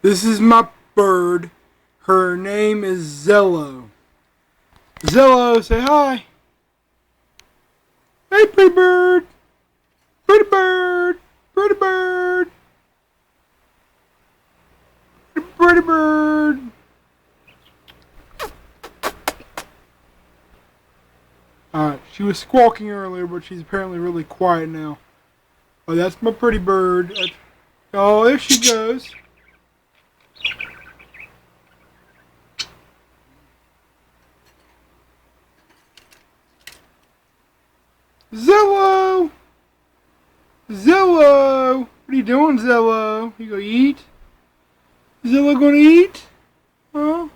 This is my bird. Her name is Zello. Zello, say hi. Hey, pretty bird. Pretty bird. Pretty bird. Pretty bird. Alright, she was squawking earlier, but she's apparently really quiet now. Oh, that's my pretty bird. Oh, there she goes. Zello! Zello! What are you doing, Zello? You gonna eat? Zello gonna eat? Huh?